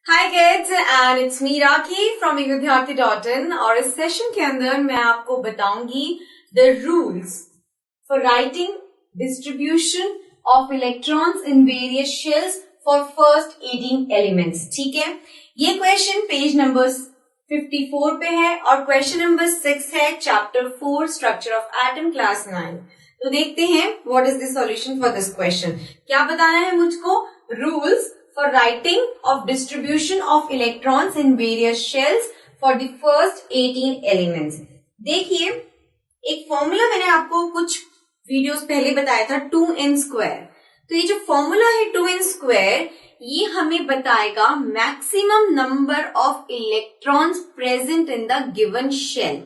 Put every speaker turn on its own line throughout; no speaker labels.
Hi kids and it's me Rakhi from विद्यार्थी.in और इस सेशन के अंदर मैं आपको बताऊंगी the rules for writing distribution of electrons in various shells for first 18 elements. ठीक है, ये क्वेश्चन पेज नंबर 54 पे है और क्वेश्चन नंबर 6 है chapter 4 structure of atom class 9। तो देखते हैं what is the solution for this question. क्या बताना है मुझको? Rules for writing of distribution of electrons in various shells for the first 18 elements। देखिए, एक फॉर्मूला मैंने आपको कुछ वीडियोस पहले बताया था 2n²। तो ये जो फॉर्मूला है 2n², ये हमें बताएगा maximum number of electrons present in the given shell.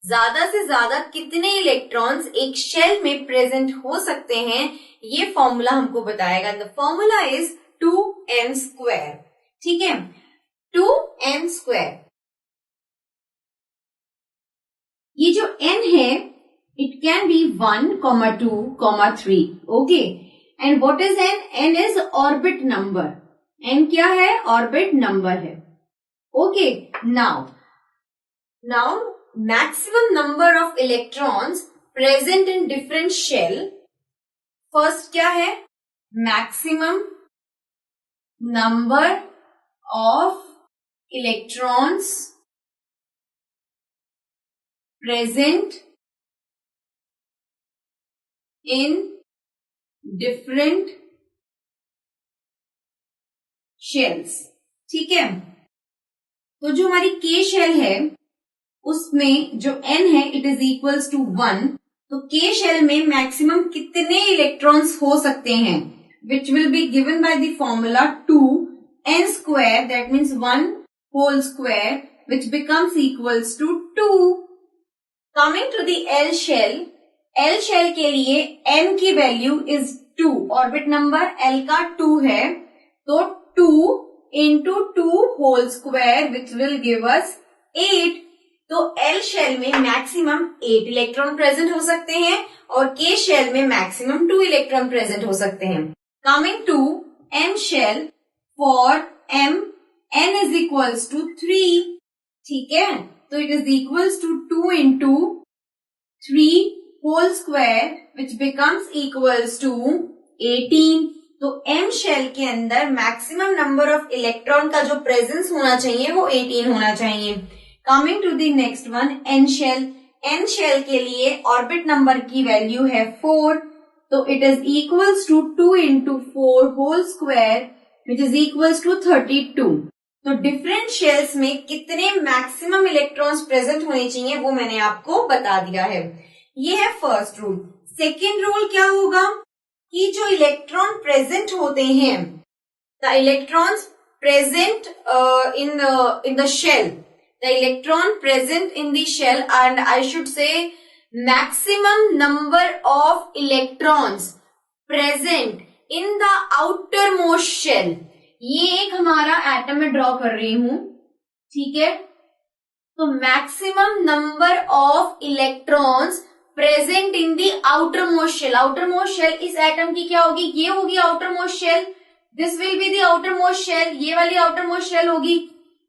ज्यादा से ज्यादा कितने इलेक्ट्रॉन्स एक शेल में प्रेजेंट हो सकते हैं, ये फॉर्मूला हमको बताएगा। The formula is 2n²। ठीक है, 2n²। ये जो n है, it can be 1, 2, 3। Okay, and what is n? n is orbit number. n क्या है? ऑर्बिट नंबर है। Okay, now maximum number of electrons present in different shell. First क्या है? Maximum number of electrons present in different shells। ठीक है, तो जो हमारी K शेल है उसमें जो N है इट इज इक्वल्स टू 1। तो K शेल में मैक्सिमम कितने इलेक्ट्रॉन्स हो सकते हैं, which will be given by the formula 2n², that means 1 whole square, which becomes equals to 2। Coming to the L shell के लिए n की value is 2, orbit number L का 2 है, तो 2 into 2 whole square which will give us 8। तो L shell में maximum 8 electron present हो सकते हैं और K शेल में मैक्सिमम 2 इलेक्ट्रॉन प्रेजेंट हो सकते हैं। Coming to M shell, for M, n is equals to 3। ठीक है, तो it is equals to 2 into 3 whole square which becomes equals to 18। तो M shell के अंदर मैक्सिमम नंबर ऑफ इलेक्ट्रॉन का जो प्रेजेंस होना चाहिए वो 18 होना चाहिए। Coming to the next one, N shell। N shell के लिए ऑर्बिट नंबर की वैल्यू है 4, तो it is equals to 2 into 4 whole square which is equals to 32। तो डिफरेंट शेल्स में कितने मैक्सिमम इलेक्ट्रॉन्स प्रेजेंट होने चाहिए वो मैंने आपको बता दिया है। ये है फर्स्ट रूल। सेकेंड रूल क्या होगा कि जो इलेक्ट्रॉन प्रेजेंट होते हैं, the electrons present in the shell, the electron present in the shell, and I should say maximum number of electrons present in the outermost shell। ये एक हमारा atom में ड्रॉ कर रही हूं। ठीक है, तो maximum number of electrons present in the outermost shell. Outermost shell इस एटम की क्या होगी? ये होगी outermost shell. This will be the outermost shell. ये वाली आउटरमोस्ट शेल होगी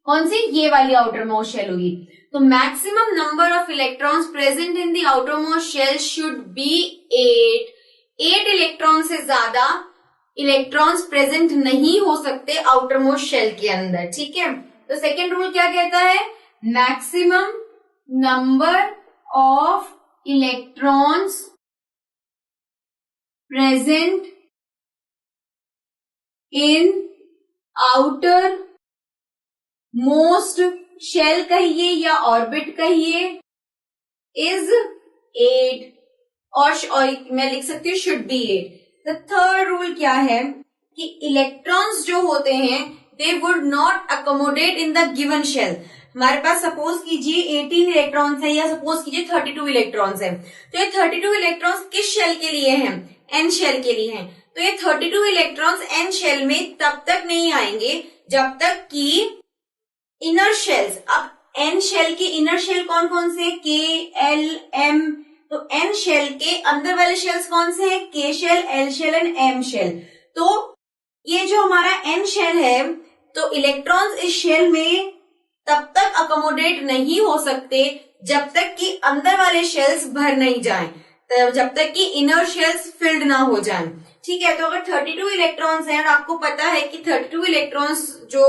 कौन सी? ये वाली आउटरमोस्ट शेल होगी। तो maximum number of electrons present in the outermost shell should be 8। 8 electron से ज्यादा इलेक्ट्रॉन्स प्रेजेंट नहीं हो सकते आउटरमोस्ट शेल के अंदर। ठीक है, तो सेकेंड रूल क्या कहता है? Maximum number of electrons present in outermost shell कहिए या ऑर्बिट कहिए इज 8, और मैं लिख सकती हूँ should be 8। The third rule क्या है कि इलेक्ट्रॉन्स जो होते हैं they would not accommodate in the given shell. हमारे पास सपोज कीजिए 18 इलेक्ट्रॉन्स है या सपोज कीजिए 32 इलेक्ट्रॉन्स है, तो ये 32 इलेक्ट्रॉन्स किस शेल के लिए हैं? एन शेल के लिए हैं। तो ये 32 इलेक्ट्रॉन्स एन शेल में तब तक नहीं आएंगे जब तक कि इनर शेल्स, अब एन शेल के इनर शेल कौन कौन से? K, L, M. तो एन शेल के अंदर वाले शेल्स कौन से हैं? K shell, L shell and M shell. तो ये जो हमारा एन शेल है तो इलेक्ट्रॉन्स इस शेल में तब तक अकोमोडेट नहीं हो सकते जब तक कि अंदर वाले शेल्स भर नहीं जाएं, जब तक कि इनर शेल्स फिल्ड ना हो जाएं। ठीक है, तो अगर 32 इलेक्ट्रॉन्स हैं और आपको पता है कि 32 इलेक्ट्रॉन्स जो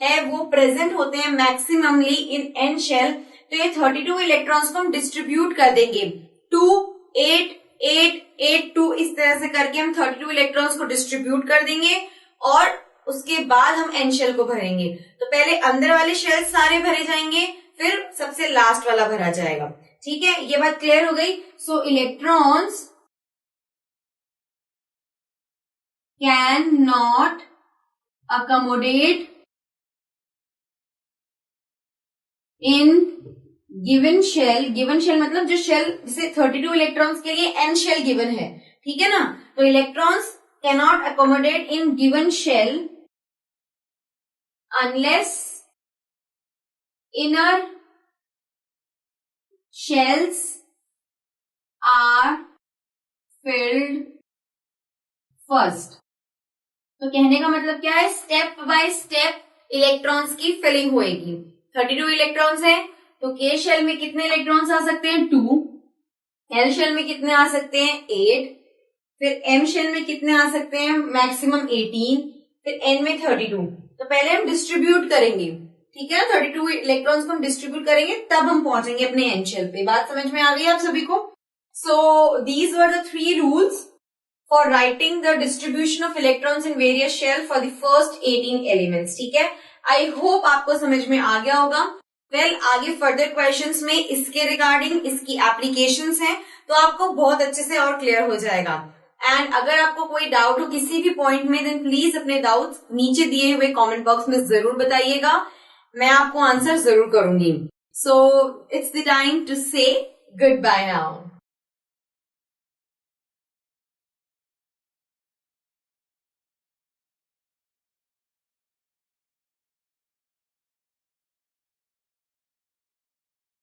है वो प्रेजेंट होते हैं मैक्सिममली इन एन शेल, तो ये 32 इलेक्ट्रॉन्स को हम डिस्ट्रीब्यूट कर देंगे 2 8 8 8 2, इस तरह से करके हम 32 इलेक्ट्रॉन्स को डिस्ट्रीब्यूट कर देंगे और उसके बाद हम एन शेल को भरेंगे। तो पहले अंदर वाले शेल सारे भरे जाएंगे, फिर सबसे लास्ट वाला भरा जाएगा। ठीक है, ये बात क्लियर हो गई। So electrons can not accommodate in given shell. Given shell मतलब जो शेल, जैसे 32 इलेक्ट्रॉन्स के लिए एन शेल गिवन है, ठीक है ना, तो electrons cannot accommodate in given shell unless inner shells are filled first। तो कहने का मतलब क्या है, स्टेप बाय स्टेप इलेक्ट्रॉन्स की फिलिंग होएगी। 32 इलेक्ट्रॉन्स है तो के शेल में कितने इलेक्ट्रॉन्स आ सकते हैं 2, एल शेल में कितने आ सकते हैं 8, फिर एम शेल में कितने आ सकते हैं मैक्सिमम 18, फिर एन में 32। तो पहले हम डिस्ट्रीब्यूट करेंगे, ठीक है ना, 32 इलेक्ट्रॉन्स को हम डिस्ट्रीब्यूट करेंगे तब हम पहुंचेंगे अपने एन शेल पे। बात समझ में आ गई आप सभी को? So these were the 3 rules for writing the distribution of electrons in various shell for the first 18 elements. ठीक है, आई होप आपको समझ में आ गया होगा। वेल, आगे फर्दर क्वेश्चंस में इसके रिगार्डिंग इसकी एप्लीकेशंस हैं तो आपको बहुत अच्छे से और क्लियर हो जाएगा। एंड अगर आपको कोई डाउट हो किसी भी पॉइंट में, देन प्लीज अपने डाउट्स नीचे दिए हुए कमेंट बॉक्स में जरूर बताइएगा, मैं आपको आंसर जरूर करूंगी। So it's the time to say good bye now.